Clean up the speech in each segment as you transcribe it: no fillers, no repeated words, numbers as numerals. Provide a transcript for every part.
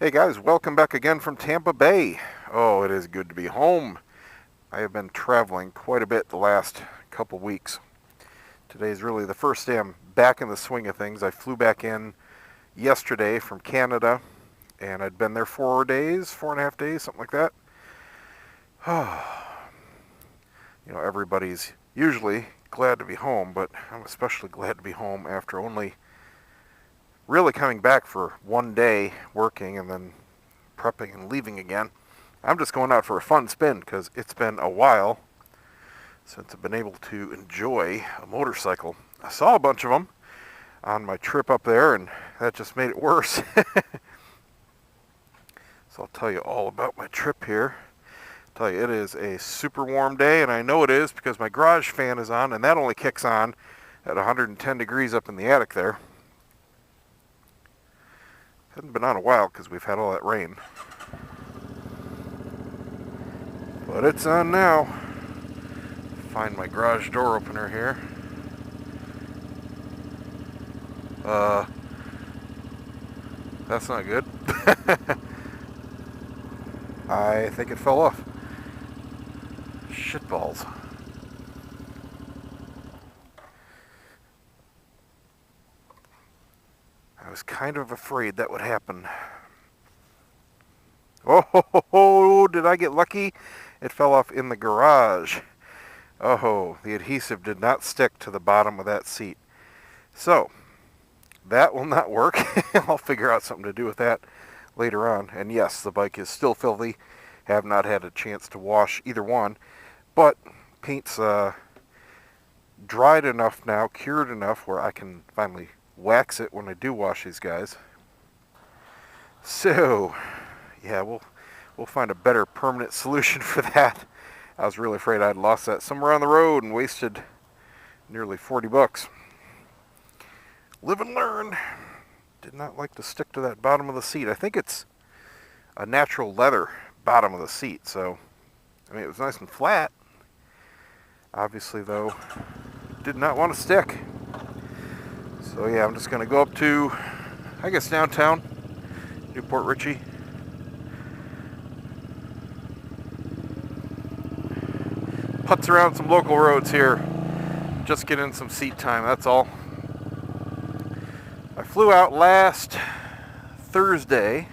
Hey guys, welcome back again from Tampa Bay. Oh, it is good to be home. I have been traveling quite a bit the last couple weeks. Today is really the first day I'm back in the swing of things. I flew back in yesterday from Canada, and I'd been there 4 days, 4.5 days, something like that. Everybody's usually glad to be home, but I'm especially glad to be home after only really coming back for 1 day working and then prepping and leaving again. I'm just going out for a fun spin because it's been a while since I've been able to enjoy a motorcycle. I saw a bunch of them on my trip up there, and that just made it worse. So I'll tell you all about my trip here. I'll tell you, it is a super warm day, and I know it is because my garage fan is on, and that only kicks on at 110 degrees up in the attic there. Hasn't been on a while because we've had all that rain. But it's on now. Find my garage door opener here. That's not good. I think it fell off. Shitballs. I was kind of afraid that would happen. Oh, did I get lucky? It fell off in the garage. Oh, the adhesive did not stick to the bottom of that seat. So, that will not work. I'll figure out something to do with that later on. And yes, the bike is still filthy. Have not had a chance to wash either one. But paint's dried enough now, cured enough where I can finally wax it when I do wash these guys. So, yeah, we'll find a better permanent solution for that. I was really afraid I'd lost that somewhere on the road and wasted nearly $40. Live and learn. Did not like to stick to that bottom of the seat. I think it's a natural leather bottom of the seat, so I mean it was nice and flat. Obviously though, did not want to stick. So yeah, I'm just going to go up to, I guess, downtown, Newport Richey. Putz around some local roads here. Just get in some seat time, that's all. I flew out last Thursday.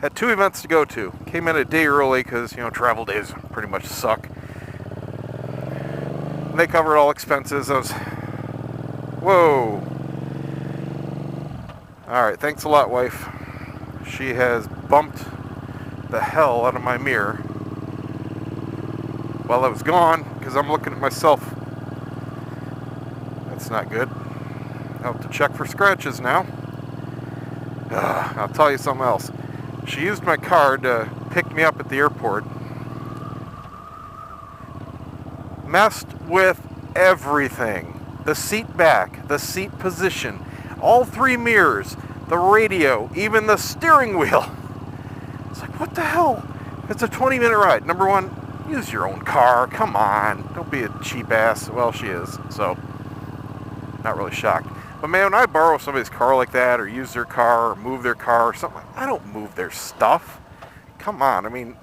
Had 2 events to go to. Came in a day early because, travel days pretty much suck. And they covered all expenses. I was... Whoa. Alright, thanks a lot, wife. She has bumped the hell out of my mirror while I was gone because I'm looking at myself. That's not good. I'll have to check for scratches now. I'll tell you something else. She used my car to pick me up at the airport. Messed with everything. The seat back, the seat position, all 3 mirrors, the radio, even the steering wheel. It's like, what the hell? It's a 20-minute ride. Number one, use your own car. Come on. Don't be a cheap ass. Well, she is, so not really shocked. But man, when I borrow somebody's car like that, or use their car, or move their car, or something, I don't move their stuff. Come on. I mean,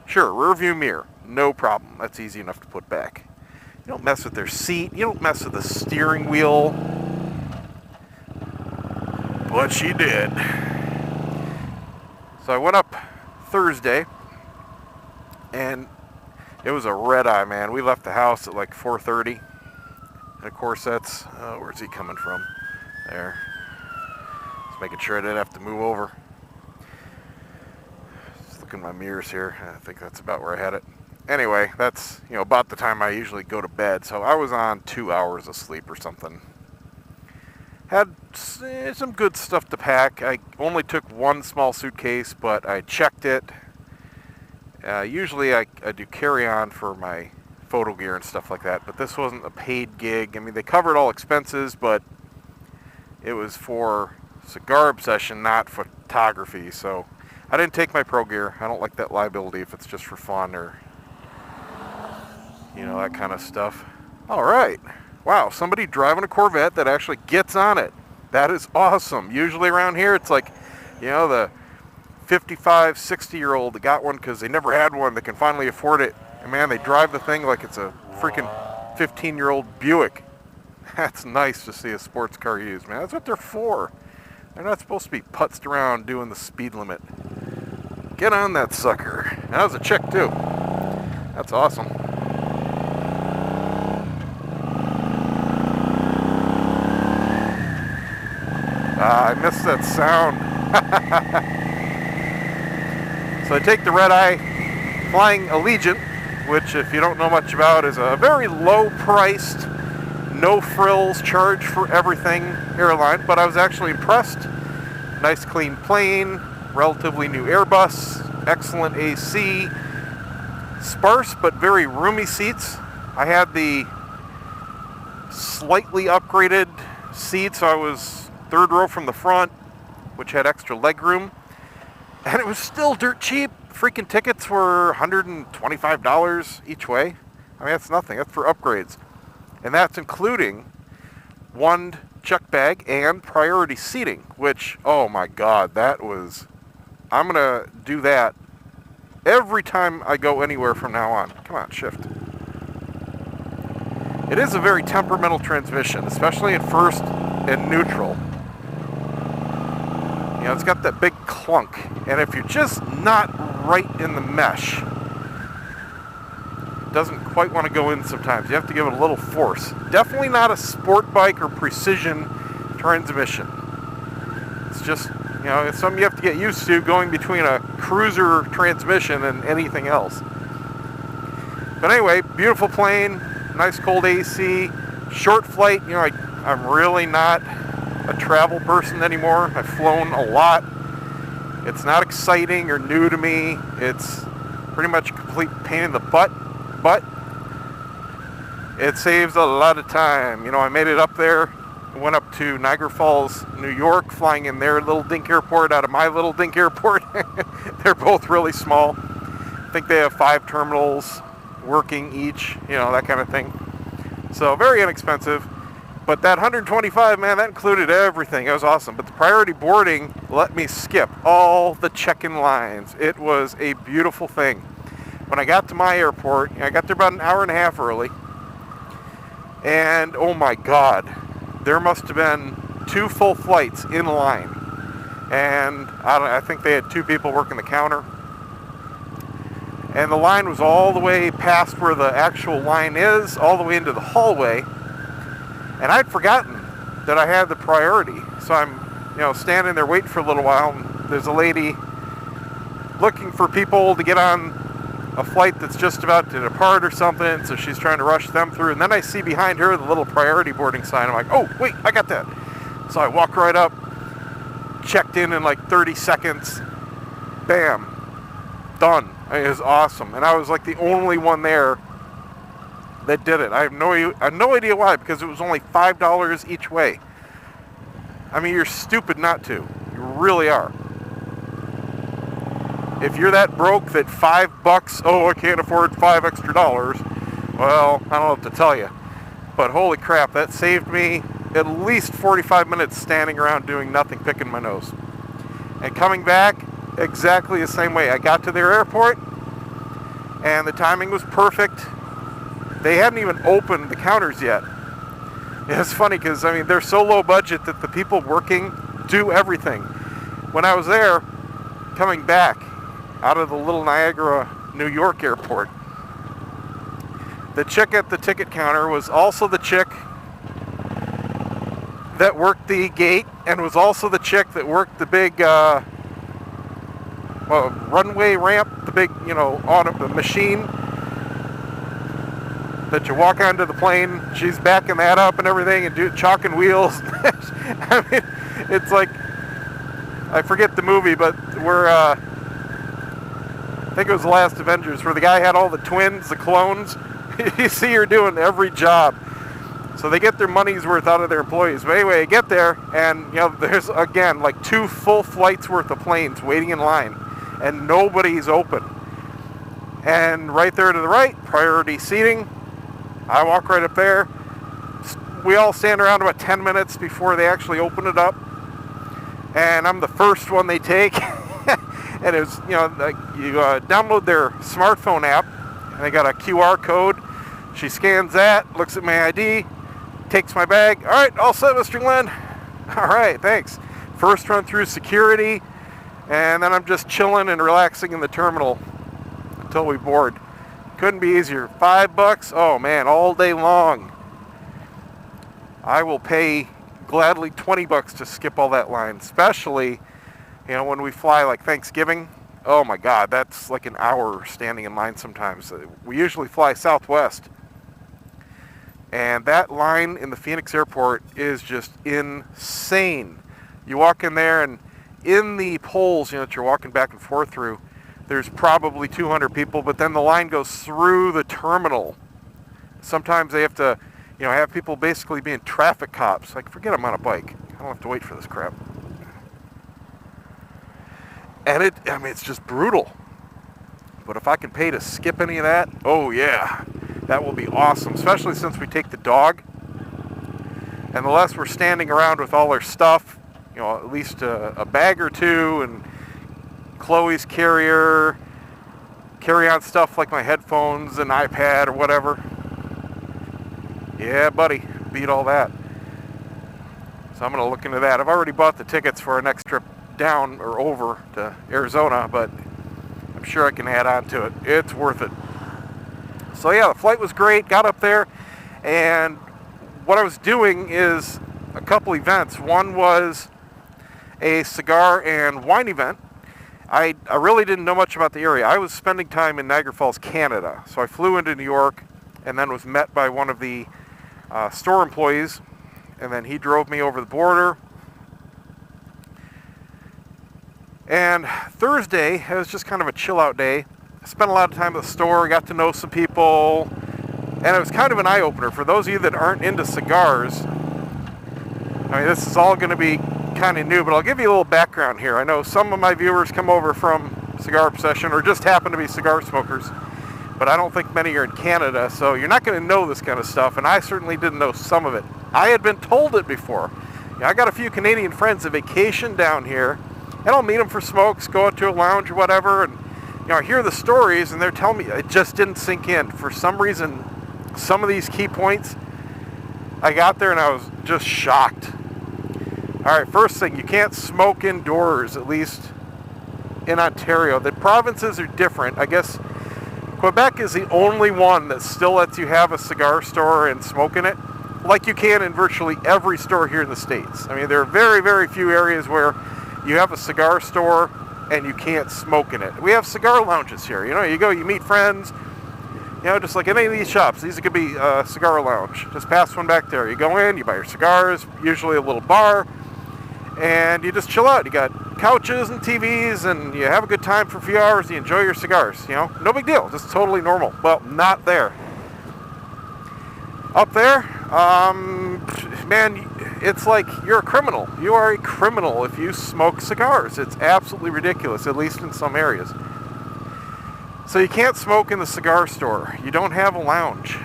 sure, rear view mirror, no problem. That's easy enough to put back. You don't mess with their seat. You don't mess with the steering wheel. But she did. So I went up Thursday, and it was a red eye, man. We left the house at like 4:30. And of course that's, where's he coming from? There. Just making sure I didn't have to move over. Just looking at my mirrors here. I think that's about where I had it. Anyway, that's, about the time I usually go to bed. So I was on 2 hours of sleep or something. Had some good stuff to pack. I only took 1 small suitcase, but I checked it. Usually I do carry-on for my photo gear and stuff like that, but this wasn't a paid gig. I mean, they covered all expenses, but it was for Cigar Obsession, not photography, so I didn't take my pro gear. I don't like that liability if it's just for fun or, that kind of stuff. All right. Wow, somebody driving a Corvette that actually gets on it. That is awesome. Usually around here, it's like You know, the 55, 60-year-old that got one because they never had one that can finally afford it. And man, they drive the thing like it's a freaking 15-year-old Buick. That's nice to see a sports car used, man. That's what they're for. They're not supposed to be putzed around doing the speed limit. Get on that sucker. And that was a chick, too. That's awesome. I missed that sound. So I take the red-eye flying Allegiant, which, if you don't know much about, is a very low-priced, no-frills, charge for everything airline, but I was actually impressed. Nice clean plane, relatively new Airbus, excellent AC, sparse but very roomy seats. I had the slightly upgraded seats, so I was third row from the front, which had extra leg room, and it was still dirt cheap. Freaking tickets were $125 each way. I mean, that's nothing. That's for upgrades. And that's including one check bag and priority seating, which, oh my God, that was... I'm going to do that every time I go anywhere from now on. Come on, shift. It is a very temperamental transmission, especially in first and neutral. You know, it's got that big clunk, and if you're just not right in the mesh, it doesn't quite want to go in sometimes. You have to give it a little force. Definitely not a sport bike or precision transmission. It's just, you know, it's something you have to get used to going between a cruiser transmission and anything else. But anyway, beautiful plane, nice cold AC, short flight. You know, I'm really not a travel person anymore. I've flown a lot. It's not exciting or new to me. It's pretty much a complete pain in the butt, but it saves a lot of time. You know, I made it up there, went up to Niagara Falls, New York, flying in their little dink airport out of my little dink airport. They're both really small. I think they have 5 terminals working each, you know, that kind of thing. So very inexpensive. But that 125, man, that included everything. It was awesome. But the priority boarding let me skip all the check-in lines. It was a beautiful thing. When I got to my airport, I got there about an hour and a half early. And, oh my God, there must have been 2 full flights in line. And I think they had 2 people working the counter. And the line was all the way past where the actual line is, all the way into the hallway. And I'd forgotten that I had the priority. So I'm, you know, standing there waiting for a little while. And there's a lady looking for people to get on a flight that's just about to depart or something. So she's trying to rush them through. And then I see behind her the little priority boarding sign. I'm like, oh, wait, I got that. So I walk right up, checked in like 30 seconds. Bam. Done. It was awesome. And I was like the only one there that did it. I have no idea why, because it was only $5 each way. I mean, you're stupid not to. You really are. If you're that broke that $5, oh, I can't afford $5 extra, well, I don't know what to tell you. But holy crap, that saved me at least 45 minutes standing around doing nothing, picking my nose. And coming back, exactly the same way. I got to their airport, and the timing was perfect. They hadn't even opened the counters yet. It's funny because, I mean, they're so low budget that the people working do everything. When I was there, coming back out of the little Niagara, New York airport, the chick at the ticket counter was also the chick that worked the gate and was also the chick that worked the big runway ramp, the big, you know, the machine that you walk onto the plane. She's backing that up and everything and chalking wheels. I mean, it's like, I forget the movie, but where, I think it was The Last Avengers, where the guy had all the twins, the clones. You see her doing every job. So they get their money's worth out of their employees. But anyway, I get there, and, you know, there's, again, like 2 full flights worth of planes waiting in line, and nobody's open. And right there to the right, priority seating. I walk right up there. We all stand around about 10 minutes before they actually open it up. and I'm the first one they take. And it was, like you download their smartphone app, and they got a QR code. She scans that, looks at my ID, takes my bag. All right, all set, Mr. Glenn. All right, thanks. First run through security, and then I'm just chilling and relaxing in the terminal until we board. Couldn't be easier. $5, oh man, all day long. I will pay gladly $20 to skip all that line, especially, when we fly like Thanksgiving. Oh my God, that's like an hour standing in line sometimes. We usually fly Southwest. And that line in the Phoenix airport is just insane. You walk in there, and in the poles, that you're walking back and forth through, there's probably 200 people, but then the line goes through the terminal. Sometimes they have to, have people basically being traffic cops. Like, forget I'm on a bike. I don't have to wait for this crap. And it's just brutal. But if I can pay to skip any of that, oh yeah, that will be awesome, especially since we take the dog. And the less we're standing around with all our stuff, at least a bag or two, and Chloe's carry-on stuff like my headphones and iPad or whatever. Yeah, buddy, beat all that. So I'm going to look into that. I've already bought the tickets for our next trip down or over to Arizona, but I'm sure I can add on to it. It's worth it. So yeah, the flight was great. Got up there, and what I was doing is a couple events. One was a cigar and wine event. I really didn't know much about the area. I was spending time in Niagara Falls, Canada. So I flew into New York and then was met by one of the store employees, and then he drove me over the border. And Thursday, it was just kind of a chill out day. I spent a lot of time at the store, got to know some people, and it was kind of an eye-opener. For those of you that aren't into cigars, this is all going to be kind of new, but I'll give you a little background here. I know some of my viewers come over from Cigar Obsession or just happen to be cigar smokers, but I don't think many are in Canada, so you're not going to know this kind of stuff, and I certainly didn't know some of it. I had been told it before. I got a few Canadian friends that vacation down here, and I'll meet them for smokes, go out to a lounge or whatever, and I hear the stories, and they're telling me it just didn't sink in. For some reason, some of these key points, I got there and I was just shocked. All right, first thing, you can't smoke indoors, at least in Ontario. The provinces are different. I guess Quebec is the only one that still lets you have a cigar store and smoke in it, like you can in virtually every store here in the States. There are very, very few areas where you have a cigar store and you can't smoke in it. We have cigar lounges here. You go, you meet friends, just like any of these shops. These could be a cigar lounge. Just past one back there. You go in, you buy your cigars, usually a little bar, and you just chill out. You got couches and TVs, and you have a good time for a few hours. You enjoy your cigars. No big deal. Just totally normal. Well, not there. Up there, man, it's like you're a criminal. You are a criminal if you smoke cigars. It's absolutely ridiculous, at least in some areas. So you can't smoke in the cigar store. You don't have a lounge.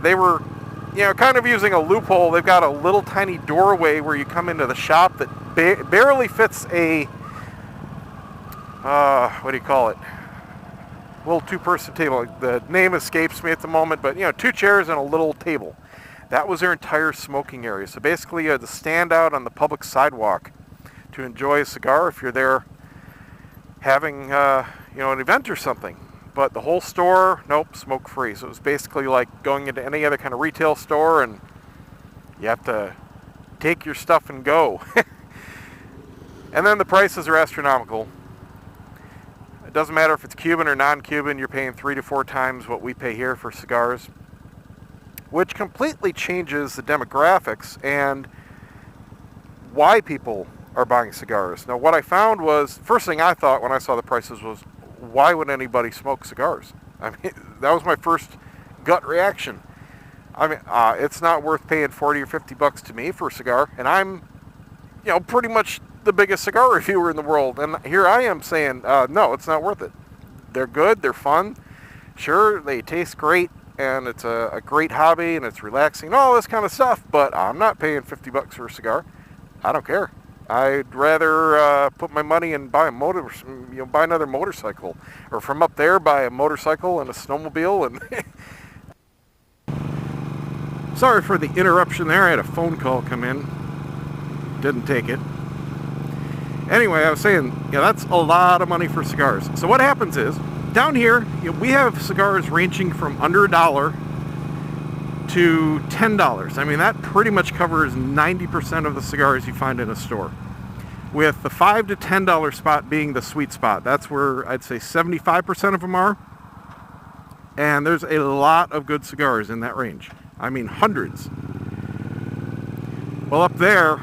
They were, kind of using a loophole. They've got a little tiny doorway where you come into the shop that barely fits a, what do you call it? Little two-person table. The name escapes me at the moment, but two chairs and a little table. That was their entire smoking area. So basically you had to stand out on the public sidewalk to enjoy a cigar if you're there having an event or something. But the whole store, nope, smoke free. So it was basically like going into any other kind of retail store, and you have to take your stuff and go. And then the prices are astronomical. It doesn't matter if it's Cuban or non-Cuban, you're paying 3 to 4 times what we pay here for cigars, which completely changes the demographics and why people are buying cigars. Now, what I found was, first thing I thought when I saw the prices was, why would anybody smoke cigars? That was my first gut reaction. It's not worth paying 40 or 50 bucks to me for a cigar, and I'm, pretty much the biggest cigar reviewer in the world, and here I am saying, no, it's not worth it. They're good, they're fun, sure, they taste great, and it's a great hobby, and it's relaxing, and all this kind of stuff, but I'm not paying 50 bucks for a cigar. I don't care. I'd rather put my money and buy buy another motorcycle, or from up there buy a motorcycle and a snowmobile. And sorry for the interruption there. I had a phone call come in. Didn't take it. Anyway, I was saying, that's a lot of money for cigars. So what happens is, down here, we have cigars ranging from under $1 to $10. I mean, that pretty much covers 90% of the cigars you find in a store, with the $5 to $10 spot being the sweet spot. That's where I'd say 75% of them are, and there's a lot of good cigars in that range. I mean, hundreds. Well, up there,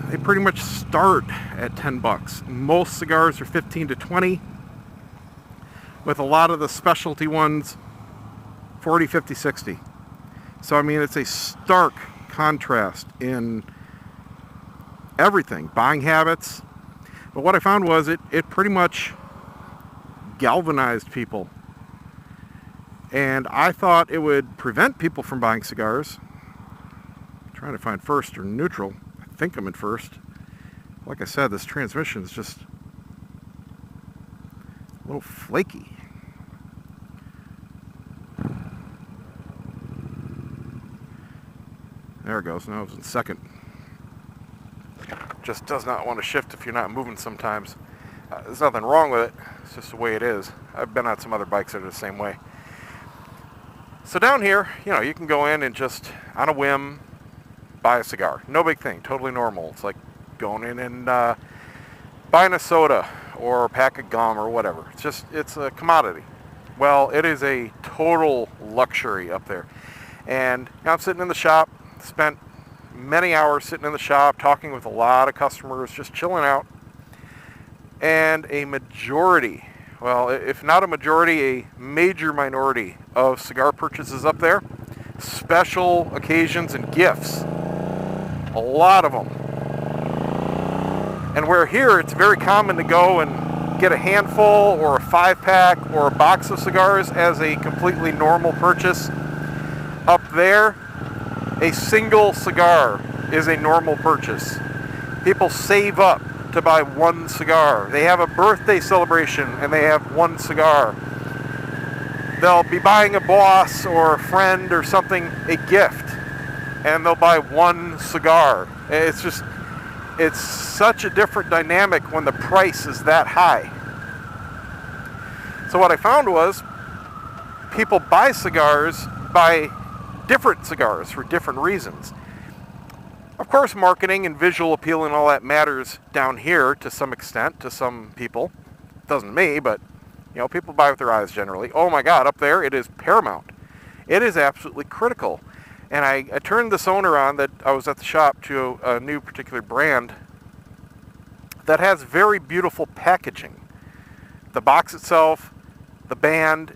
they pretty much start at $10. Most cigars are 15 to 20, with a lot of the specialty ones 40, 50, 60. So, I mean, it's a stark contrast in everything, buying habits. But what I found was it pretty much galvanized people. And I thought it would prevent people from buying cigars. I'm trying to find first or neutral. I think I'm in first. Like I said, this transmission is just a little flaky. There it goes. Now it's in second. Just does not want to shift if you're not moving sometimes. There's nothing wrong with it. It's just the way it is. I've been on some other bikes that are the same way. So down here, you can go in and just, on a whim, buy a cigar. No big thing. Totally normal. It's like going in and buying a soda or a pack of gum or whatever. It's a commodity. Well, it is a total luxury up there. And I'm sitting in the shop. Spent many hours sitting in the shop talking with a lot of customers, just chilling out. And a majority, well, if not a majority, a major minority of cigar purchases up there, special occasions and gifts. A lot of them. And where here it's very common to go and get a handful or a 5-pack or a box of cigars as a completely normal purchase. Up there, a single cigar is a normal purchase. People save up to buy one cigar. They have a birthday celebration and they have one cigar. They'll be buying a boss or a friend or something a gift, and they'll buy one cigar. It's such a different dynamic when the price is that high. So what I found was people buy different cigars for different reasons. Of course, marketing and visual appeal and all that matters down here to some extent to some people. Doesn't me, but people buy with their eyes generally. Oh my God, up there it is paramount. It is absolutely critical. And I turned this owner on that I was at the shop to a new particular brand that has very beautiful packaging. The box itself, the band,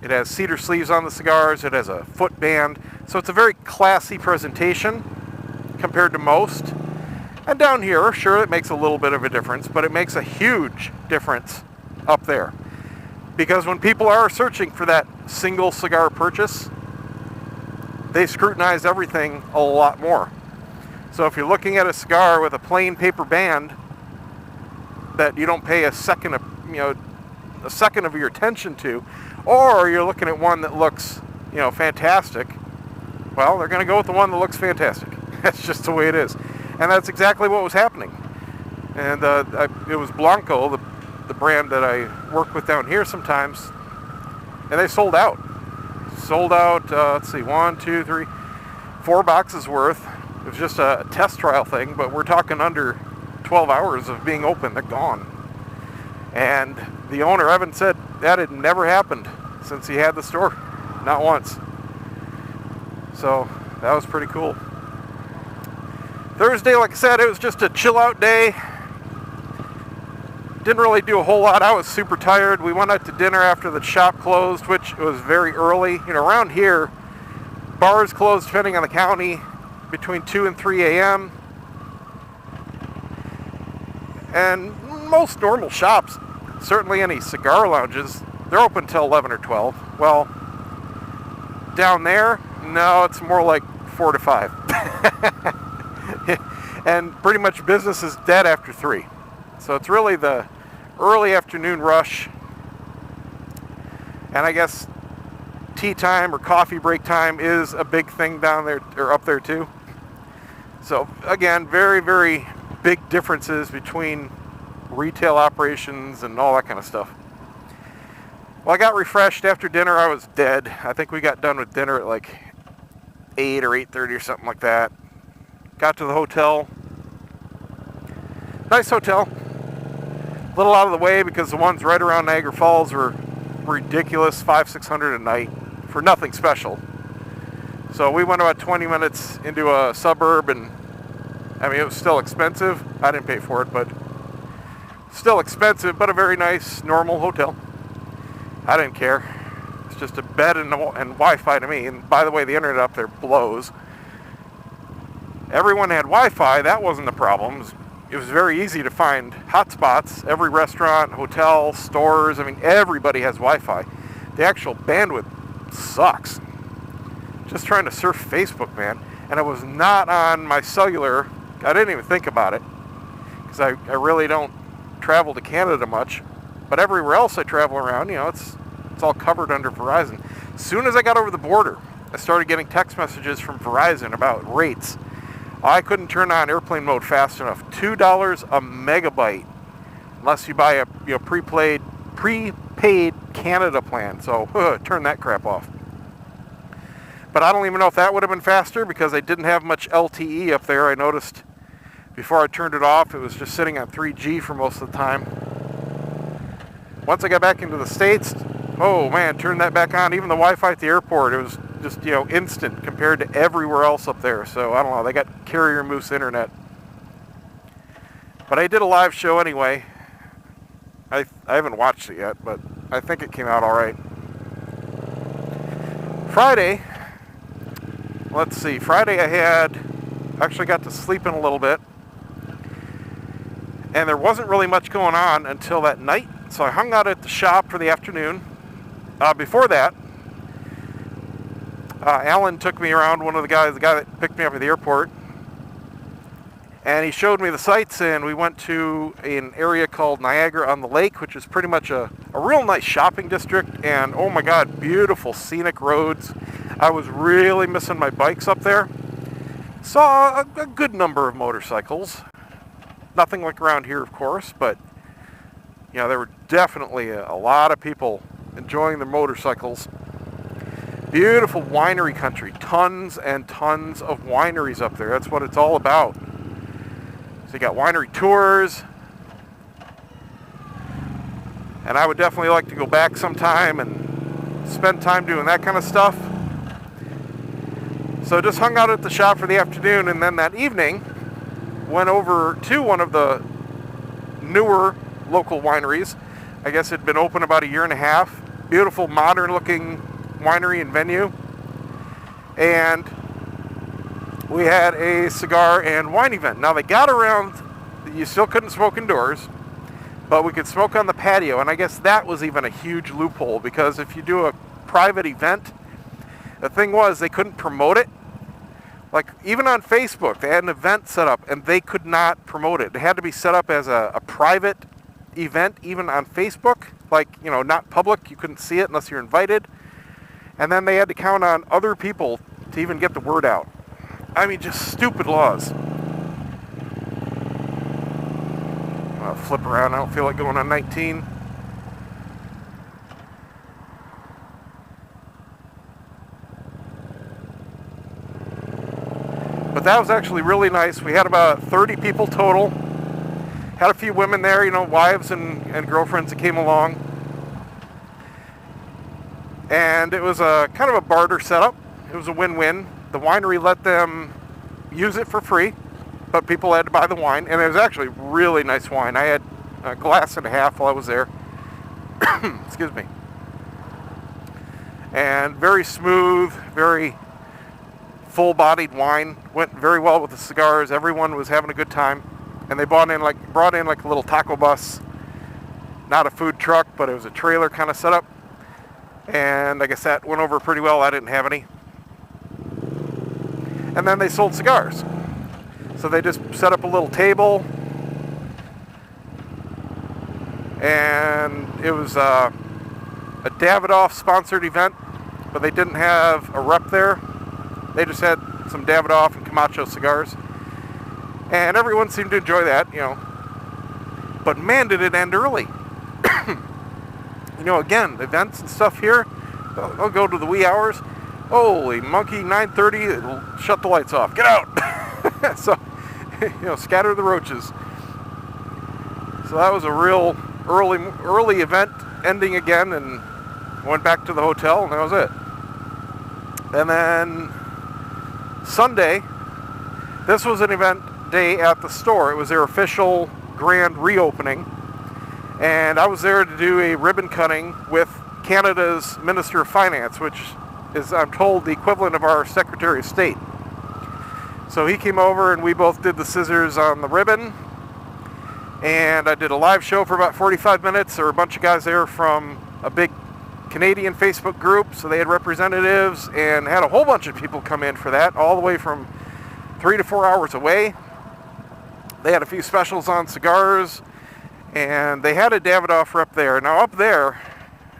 it has cedar sleeves on the cigars. It has a foot band. So it's a very classy presentation compared to most. And down here, sure, it makes a little bit of a difference, but it makes a huge difference up there. Because when people are searching for that single cigar purchase, they scrutinize everything a lot more. So if you're looking at a cigar with a plain paper band that you don't pay a second of your attention to, or you're looking at one that looks, fantastic, well, they're going to go with the one that looks fantastic. That's just the way it is. And that's exactly what was happening. And it was Blanco, the brand that I work with down here sometimes, and they sold out. Let's see, 1, 2, 3, 4 boxes worth. It was just a test trial thing, but we're talking under 12 hours of being open. They're gone. And the owner, Evan, said that had never happened since he had the store. Not once. So that was pretty cool. Thursday, like I said, it was just a chill out day. Didn't really do a whole lot. I was super tired. We went out to dinner after the shop closed, which was very early. Around here, bars closed, depending on the county, between 2 and 3 a.m. And most normal shops, certainly any cigar lounges, they're open till 11 or 12. Well, down there, no, it's more like 4 to 5. And pretty much business is dead after 3. So it's really the early afternoon rush. And I guess tea time or coffee break time is a big thing down there, or up there too. So again, very, very big differences between retail operations and all that kind of stuff. Well, I got refreshed after dinner. I was dead. I think we got done with dinner at like 8 or 8:30 or something like that. Got to the hotel. Nice hotel. A little out of the way because the ones right around Niagara Falls were ridiculous, $500-600 a night for nothing special. So we went about 20 minutes into a suburb, and I mean, it was still expensive. I didn't pay for it, but still expensive, but a very nice, normal hotel. I didn't care. It's just a bed and Wi-Fi to me. And by the way, the internet up there blows. Everyone had Wi-Fi. That wasn't the problem. It was very easy to find hotspots. Every restaurant, hotel, stores, I mean, everybody has Wi-Fi. The actual bandwidth sucks. Just trying to surf Facebook, man. And it was not on my cellular. I didn't even think about it because I really don't travel to Canada much. But everywhere else I travel around, you know, it's all covered under Verizon. As soon as I got over the border, I started getting text messages from Verizon about rates. I couldn't turn on airplane mode fast enough. $2 a megabyte, unless you buy a prepaid Canada plan. So turn that crap off. But I don't even know if that would have been faster because I didn't have much LTE up there. I noticed before I turned it off, it was just sitting on 3G for most of the time. Once I got back into the States, oh man, turn that back on. Even the Wi-Fi at the airport, it was just, you know, instant compared to everywhere else up there. So I don't know, they got carrier moose internet. But I did a live show anyway. I haven't watched it yet, but I think it came out all right. Friday, let's see, Friday I actually got to sleep in a little bit. And there wasn't really much going on until that night. So I hung out at the shop for the afternoon. Before that, Alan took me around, the guy that picked me up at the airport. And he showed me the sights, and we went to an area called Niagara on the Lake, which is pretty much a real nice shopping district. And oh my God, beautiful scenic roads. I was really missing my bikes up there. Saw a good number of motorcycles. Nothing like around here, of course, but you know, there were definitely a lot of people enjoying their motorcycles. Beautiful winery country. Tons and tons of wineries up there. That's what it's all about. So you got winery tours. And I would definitely like to go back sometime and spend time doing that kind of stuff. So just hung out at the shop for the afternoon, and then that evening went over to one of the newer local wineries. I guess it had been open about a year and a half. Beautiful, modern-looking winery and venue. And we had a cigar and wine event. Now, they got around, you still couldn't smoke indoors, but we could smoke on the patio. And I guess that was even a huge loophole, because if you do a private event, the thing was they couldn't promote it. Like, even on Facebook, they had an event set up, and they could not promote it. It had to be set up as a private event, even on Facebook. Like, you know, not public. You couldn't see it unless you're invited. And then they had to count on other people to even get the word out. I mean, just stupid laws. I'll flip around. I don't feel like going on 19. But that was actually really nice. We had about 30 people total. Had a few women there, you know, wives and girlfriends that came along. And it was a kind of a barter setup. It was a win-win. The winery let them use it for free, but people had to buy the wine. And it was actually really nice wine. I had a glass and a half while I was there. Excuse me. And very smooth, very full-bodied wine. Went very well with the cigars. Everyone was having a good time. And they brought in like a little taco bus. Not a food truck, but it was a trailer kind of setup. And I guess that went over pretty well. I didn't have any. And then they sold cigars. So they just set up a little table, and it was a Davidoff sponsored event, but they didn't have a rep there. They just had some Davidoff and Camacho cigars, and everyone seemed to enjoy that, you know. But man, did it end early. You know, again, events and stuff here, they'll go to the wee hours. Holy monkey, 9:30, it'll shut the lights off. Get out! So, you know, scatter the roaches. So that was a real early event, ending again, and went back to the hotel, and that was it. And then Sunday, this was an event day at the store. It was their official grand reopening, and I was there to do a ribbon cutting with Canada's Minister of Finance, which is, I'm told, the equivalent of our Secretary of State. So he came over and we both did the scissors on the ribbon, and I did a live show for about 45 minutes. There were a bunch of guys there from a big Canadian Facebook group, so they had representatives, and had a whole bunch of people come in for that, all the way from 3 to 4 hours away. They had a few specials on cigars, and they had a Davidoff rep there. Now up there,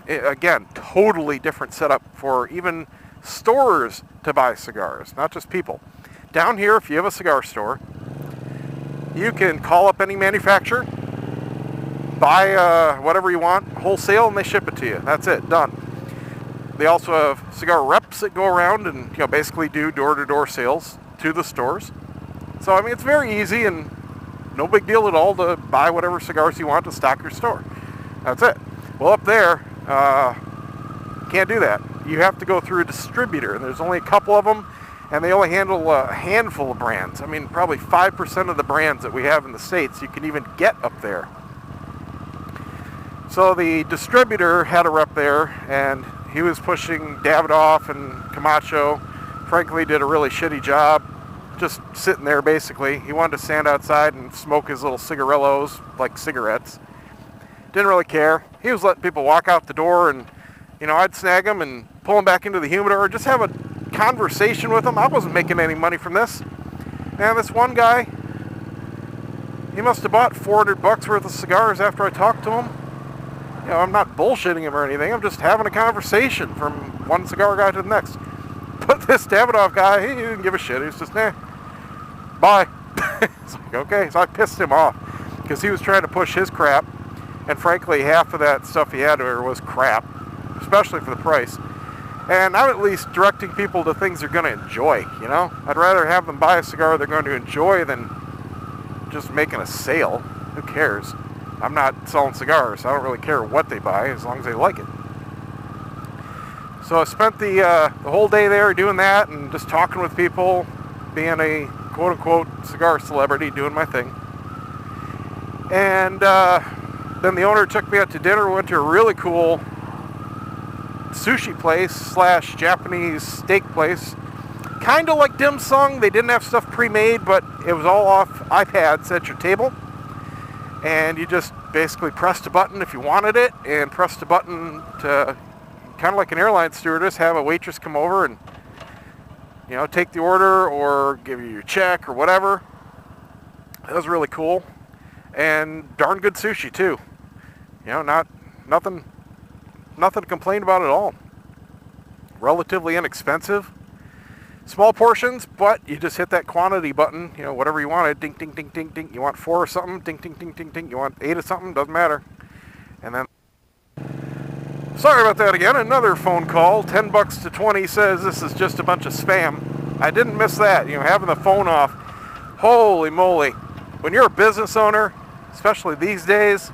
again, totally different setup for even stores to buy cigars, not just people. Down here, if you have a cigar store, you can call up any manufacturer, buy whatever you want, wholesale, and they ship it to you. That's it, done. They also have cigar reps that go around and, you know, basically do door-to-door sales to the stores. So, I mean, it's very easy and no big deal at all to buy whatever cigars you want to stock your store. That's it. Well, up there, can't do that. You have to go through a distributor, and there's only a couple of them, and they only handle a handful of brands. I mean, probably 5% of the brands that we have in the States you can even get up there. So the distributor had a rep there, and he was pushing Davidoff and Camacho. Frankly, did a really shitty job, just sitting there basically. He wanted to stand outside and smoke his little cigarillos, like cigarettes. Didn't really care. He was letting people walk out the door, and, you know, I'd snag them and pull them back into the humidor, just have a conversation with them. I wasn't making any money from this. Now, this one guy, he must have bought $400 worth of cigars after I talked to him. You know, I'm not bullshitting him or anything. I'm just having a conversation from one cigar guy to the next. But this Davidoff guy, he didn't give a shit. He was just, nah, bye. It's like, okay. So I pissed him off because he was trying to push his crap. And frankly, half of that stuff he had there was crap, especially for the price. And I'm at least directing people to things they're going to enjoy, you know? I'd rather have them buy a cigar they're going to enjoy than just making a sale. Who cares? I'm not selling cigars, so I don't really care what they buy as long as they like it. So I spent the whole day there doing that and just talking with people, being a quote-unquote cigar celebrity, doing my thing. And then the owner took me out to dinner. We went to a really cool sushi place / Japanese steak place. Kind of like dim sum. They didn't have stuff pre-made, but it was all off iPads at your table. And you just basically pressed a button if you wanted it, and pressed a button to, kind of like an airline stewardess, have a waitress come over and, you know, take the order or give you your check or whatever. That was really cool. And darn good sushi too. You know, nothing to complain about at all. Relatively inexpensive. Small portions, but you just hit that quantity button, you know, whatever you wanted, ding, ding, ding, ding, ding. You want 4 or something, ding, ding, ding, ding, ding. You want 8 or something, doesn't matter. And then, sorry about that again, another phone call, 10 bucks to 20 says this is just a bunch of spam. I didn't miss that, you know, having the phone off. Holy moly. When you're a business owner, especially these days,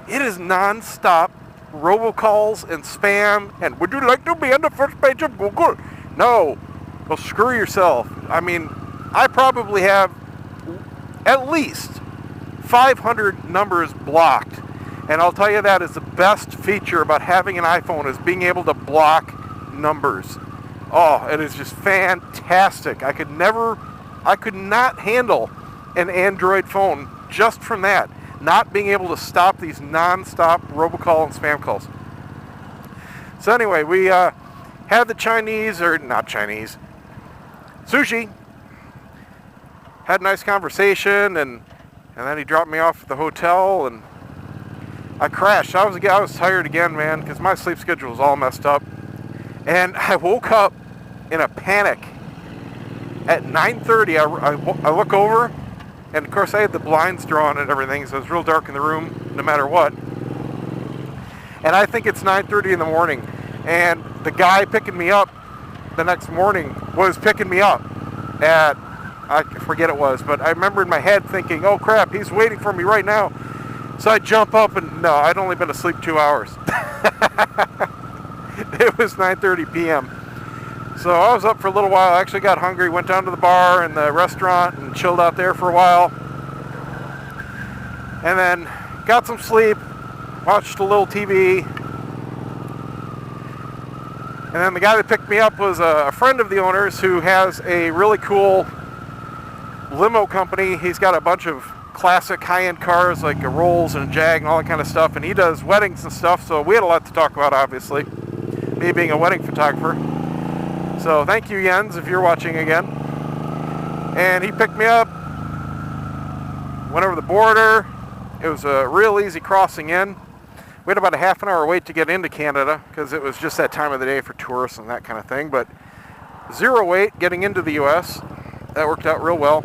it is non-stop robocalls and spam, and would you like to be on the first page of Google? No. Well, screw yourself. I mean, I probably have at least 500 numbers blocked. And I'll tell you, that is the best feature about having an iPhone, is being able to block numbers. Oh, it is just fantastic. I could not handle an Android phone just from that. Not being able to stop these non-stop robocall and spam calls. So anyway, we had the sushi. had a nice conversation, and then he dropped me off at the hotel, and I crashed. I was tired again, man, because my sleep schedule was all messed up. And I woke up in a panic. At 9:30, I look over, and of course I had the blinds drawn and everything, so it was real dark in the room no matter what. And I think it's 9:30 in the morning, and the guy picking me up the next morning was picking me up at, I forget it was, but I remember in my head thinking, oh crap, he's waiting for me right now. So I jump up, and no, I'd only been asleep 2 hours. It was 9:30 p.m. So I was up for a little while. I actually got hungry, went down to the bar and the restaurant and chilled out there for a while. And then got some sleep, watched a little TV. And then the guy that picked me up was a friend of the owner's who has a really cool limo company. He's got a bunch of classic high-end cars like a Rolls and a Jag and all that kind of stuff, and he does weddings and stuff, so we had a lot to talk about, obviously, me being a wedding photographer. So thank you, Jens, if you're watching again. And he picked me up, went over the border. It was a real easy crossing in. We had about a half an hour wait to get into Canada because it was just that time of the day for tourists and that kind of thing, but 0 wait getting into the U.S. That worked out real well.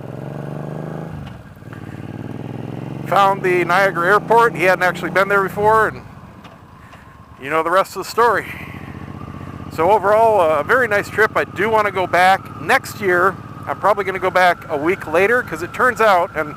Found the Niagara airport. He hadn't actually been there before, and you know the rest of the story. So overall, a very nice trip. I do want to go back next year. I'm probably going to go back a week later because it turns out, and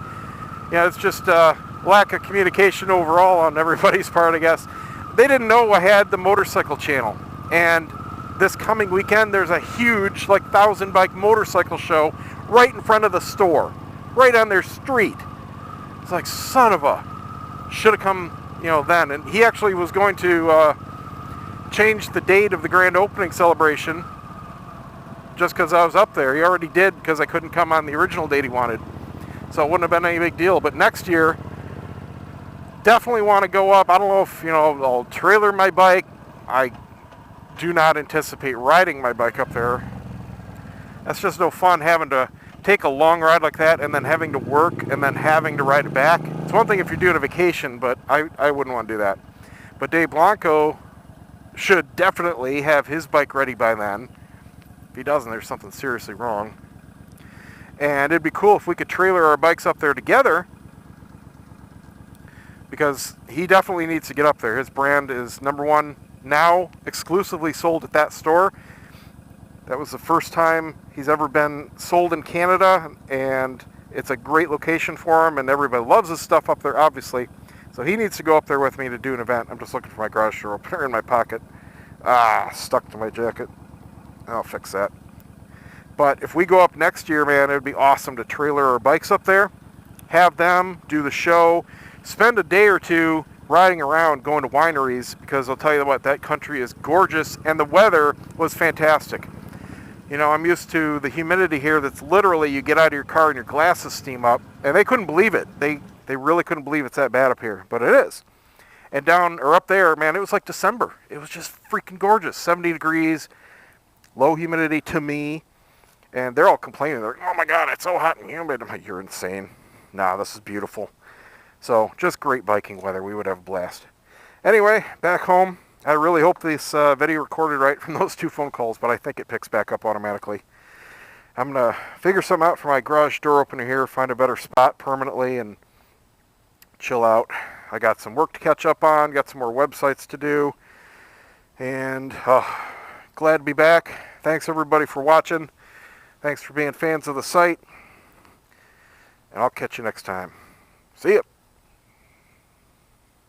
it's just lack of communication overall on everybody's part, I guess. They didn't know I had the motorcycle channel, and this coming weekend there's a huge 1,000 bike motorcycle show right in front of the store, right on their street. It's like, son of a, should have come, then. And he actually was going to change the date of the grand opening celebration just because I was up there. He already did because I couldn't come on the original date he wanted. So it wouldn't have been any big deal. But next year, definitely want to go up. I don't know if, I'll trailer my bike. I do not anticipate riding my bike up there. That's just no fun having to take a long ride like that and then having to work and then having to ride it back. It's one thing if you're doing a vacation, but I wouldn't want to do that. But Dave Blanco should definitely have his bike ready by then. If he doesn't, there's something seriously wrong. And it'd be cool if we could trailer our bikes up there together, because he definitely needs to get up there. His brand is #1 now, exclusively sold at that store. That was the first time he's ever been sold in Canada, and it's a great location for him, and everybody loves his stuff up there, obviously. So he needs to go up there with me to do an event. I'm just looking for my garage door opener in my pocket. Stuck to my jacket. I'll fix that. But if we go up next year, man, it would be awesome to trailer our bikes up there, have them do the show, spend a day or two riding around, going to wineries, because I'll tell you what, that country is gorgeous, and the weather was fantastic. I'm used to the humidity here that's literally you get out of your car and your glasses steam up, and they couldn't believe it. They really couldn't believe it's that bad up here, but it is. And down or up there, man, it was like December. It was just freaking gorgeous. 70 degrees, low humidity to me, and they're all complaining. They're like, oh my God, it's so hot and humid. I'm like, you're insane. Nah, this is beautiful. So just great biking weather. We would have a blast. Anyway, back home. I really hope this video recorded right from those 2 phone calls, but I think it picks back up automatically. I'm going to figure something out for my garage door opener here, find a better spot permanently, and chill out. I got some work to catch up on, got some more websites to do, and glad to be back. Thanks everybody for watching. Thanks for being fans of the site, and I'll catch you next time. See ya.